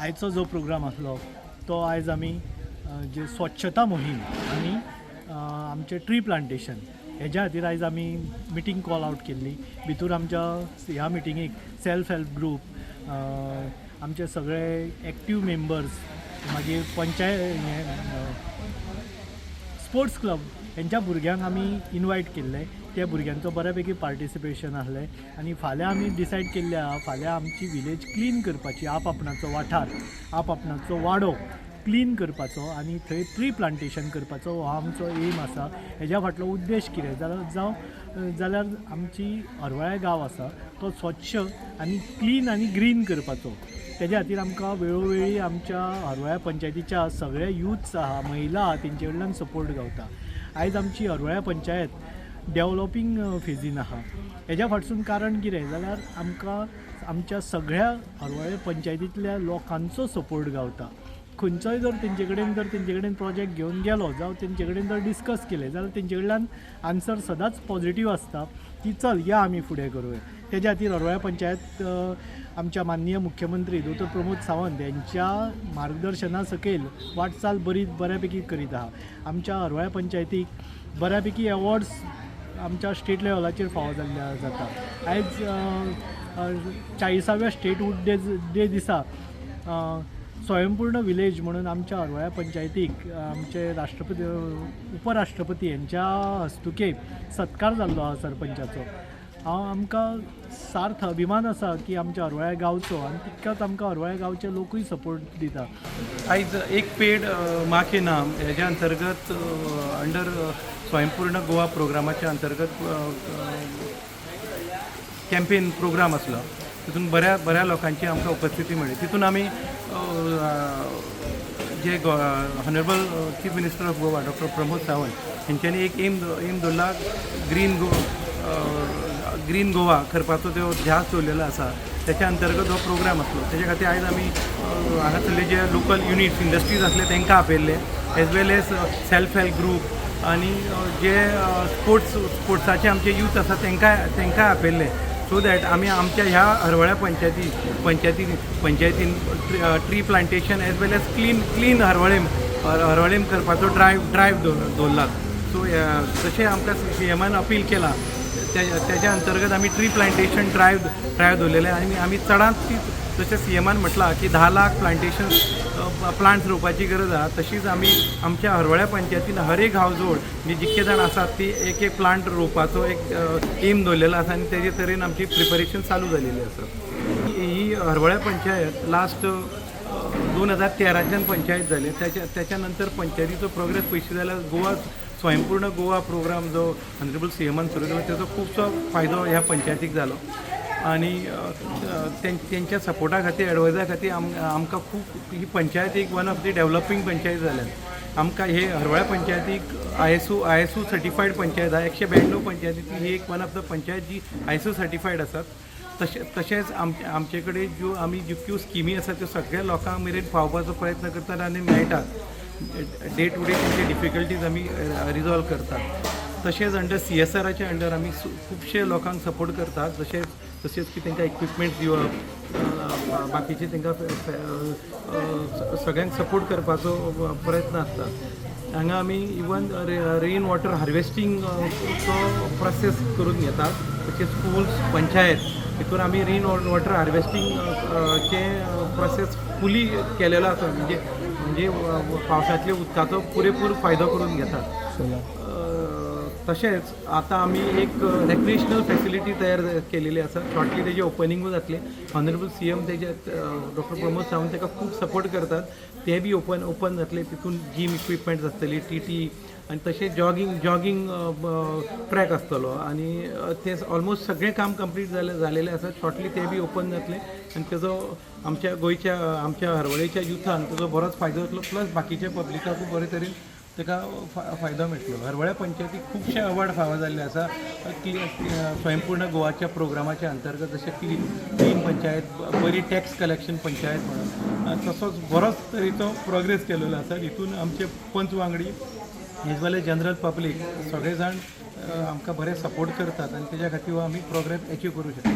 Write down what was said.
आयचो जो प्रोग्राम आसलो तो आयज आमी जे स्वच्छता मोहीम आनी आमचे ट्री प्लांटेशन हेज्या खातीर आयज आमी मिटींग कॉल आउट केल्ली. भितूर आमच्या ह्या मिटिंगेक सेल्फ हेल्प ग्रूप, आमचे सगळे एक्टीव मेंबर्स, मागीर स्पोर्ट्स क्लब हेंच्या भुरग्यांक आमी इनवायट केल्ले. त्या भुरग्यांचो बऱ्यापैकी पार्टिसिपेशन आसलें आनी फाल्यां आमी डिसायड केल्लें आहा फाल्यां आमची विलेज क्लीन करपाची, आपणाचो वाठार, आपणाचो वाडो क्लीन करपाचो आनी थंय ट्री प्लांटेशन करपाचो हो आमचो एम आसा. हेज्या फाटलो उद्देश कितें जाल्यार आमची हरवळ्या गांव आसा तो स्वच्छ आनी क्लीन आनी ग्रीन करपाचो. तेज्या खातीर आमकां वेळोवेळी आमच्या हरवळ्या पंचायतीच्या सगळे युथ्स आहा, महिला आहा, तेंचे कडल्यान सपोर्ट गावता. आयज आमची हरवळ्या पंचायत डेवलॉपींग फेजीन आहा. हेज्या फाटसून कारण कितें जाल्यार आमकां आमच्या सगळ्या हरवळ्या पंचायतींतल्या लोकांचो सपोर्ट गावता. खंयचोय जर तेंचे कडेन प्रोजेक्ट घेवन गेलो जावं तेंचे कडेन जर डिस्कस केले जाल्यार तेंचे कडल्यान आन्सर सदांच पॉझिटीव आसता की चल या आमी फुडें करूया. तेज्या खातीर हरवळ्या पंचायत आमच्या माननीय मुख्यमंत्री डॉ. प्रमोद सावंत यांच्या मार्गदर्शना सकयल वाटचाल बऱ्यापैकी करीत आहा. आमच्या हरवळ्या पंचायतीक बऱ्यापैकी अवॉर्ड्स आमच्या स्टेट लेवलाचेर फावो जाता. आयज 40व्या स्टेटहूड डे दिसा स्वयंपूर्ण विलेज म्हणून आमच्या हरवळ्या पंचायतीक आमचे उपराष्ट्रपती यांच्या हस्तुके सत्कार जाल्लो आहा सरपंचाचो. आमकां सार्थ अभिमान आसा की आमच्या हरवळ्या गांवचो आनी तितकाच आमकां हरवळ्या गांवचे लोकूय सपोर्ट दिता. आयज एक पेड माँ के नाम हेज्या अंतर्गत अंडर स्वयंपूर्ण गोवा प्रोग्रामाच्या अंतर्गत कॅम्पेन प्रोग्राम आसलो. तितून बऱ्या लोकांची आमकां उपस्थिती मेळ्ळी. तितून आमी जे honourable chief minister of Goa Dr. Pramod Sawant हेंच्यांनी एक एम दवरला ग्रीन गोवा करपाचो तो ध्यास दवरलेलो आसा. त्याच्या अंतर्गत हो प्रोग्राम आसलो. तेच्या खातीर आयज आमी हांगासरले जे लोकल युनिट्स इंडस्ट्रीज आसले तांकां आपयल्ले, एज वेल एज सेल्फ हेल्प ग्रूप आनी जे स्पोर्ट्साचे आमचे यूथ आसा तांकां आपयल्ले. सो दॅट आमी आमच्या ह्या हरवळ्या पंचायतीन ट्री प्लांटेशन एज वेल एज क्लीन हरवळेम करपाचो ड्रायव्ह दवरला. सो जशें आमकां सीएमान अपील केला त्याच्या अंतर्गत आमी ट्री प्लांटेशन ड्रायव्ह दवरलेले आनी आमी चडांत जशें सीएमान म्हटलां की 10 लाख प्लांट्स रोवपाची गरज आहा. तशीच आमी आमच्या हरवळ्या पंचायतीन हर एक हावज होल्ड म्हणजे जितके जाण आसात ती एक प्लांट रोवपाचो एक एम दवरलेलो आसा आनी तेजे तरेन आमची प्रिपरेशन चालू जालेली आसा. ही हरवळ्या पंचायत लास्ट 2013च्यान पंचायत जाली. त्याच्या नंतर पंचायतीचो प्रोग्रेस पयशी जाल्यार गोवा स्वयंपूर्ण गोवा प्रोग्राम जो ऑनरेबल सीएमान सुरू केलो त्याचो खूबसो फायदो ह्या पंचायतीक जालो आनी त्यांच्या सपोर्टा खातीर एडवायजा खातीर आमकां खूब ही पंचायत एक one of the developing panchayat जाल्यान आमकां हे हरवळ्या पंचायतीक आयएसओ सर्टिफायड पंचायत आहा. 192 पंचायतींतली ही एक वन ऑफ द पंचायत जी आयएसओ सर्टिफायड आसात. तशेंच आमचे कडेन ज्यो आमी जितक्यो स्किमी आसात त्यो सगळ्या लोकांक मेरेन पावपाचो प्रयत्न करतात आनी मेळटात. डे टू डे तेंचे डिफिकल्टीज आमी रिजॉल्व करतात. तशेंच अंडर CSRच्या अंडर आमी खुबशे लोकांक सपोर्ट करतात. तशेंच की तांकां इक्विपमेंट्स दिवप, बाकीचे तांकां सगळ्यांक सपोर्ट करपाचो प्रयत्न आसता. हांगा आमी इवन रेन वॉटर हार्वेस्टिंगचो प्रोसेस करून घेतात. तशेंच स्कूल्स पंचायत हितून आमी रेन वॉटर हार्वेस्टिंगचे प्रोसेस फुली केलेलो आसा. म्हणजे पावसातल्या उदकाचो पुरेपूर फायदो करून घेतात. तशेंच आतां आमी एक रेक्रिएशनल फॅसिलिटी तयार केलेली आसा. शॉर्टली तेजे ओपनिंगूय जातलें. ऑनरेबल सीएम तेजे डॉ. प्रमोद सावंत ताका खूब सपोर्ट करतात. ते बी ओपन जातले. तितून जीम इक्विपमेंट्स आसतली, TT आनी तशेंच जॉगिंग ट्रॅक आसतलो आनी ते ऑलमोस्ट सगळें काम कंप्लीट जालेलें आसा. शॉर्टली ते बी ओपन जातले आनी तेजो आमच्या हरवळेच्या युथान तेजो बरोच फायदो जातलो. प्लस बाकीच्या पब्लिकाकूय बरे तरेन ताका फायदो मेळटलो. हरवळ्या पंचायतीक खुबशे अवॉर्ड फावो जाल्ले आसा स्वयंपूर्ण गोवाच्या प्रोग्रामाच्या अंतर्गत. जशें क्लीन पंचायत, बरी टॅक्स कलेक्शन पंचायत म्हणून तसोच बरोच तरेचो प्रोग्रेस केलेलो आसा. हितून आमचे पंच वांगडी एज वेल एज जनरल पब्लीक सगळे जाण आमकां बरे सपोर्ट करतात आनी तेज्या खातीर आमी प्रोग्रेस अचीव करूं शकतात.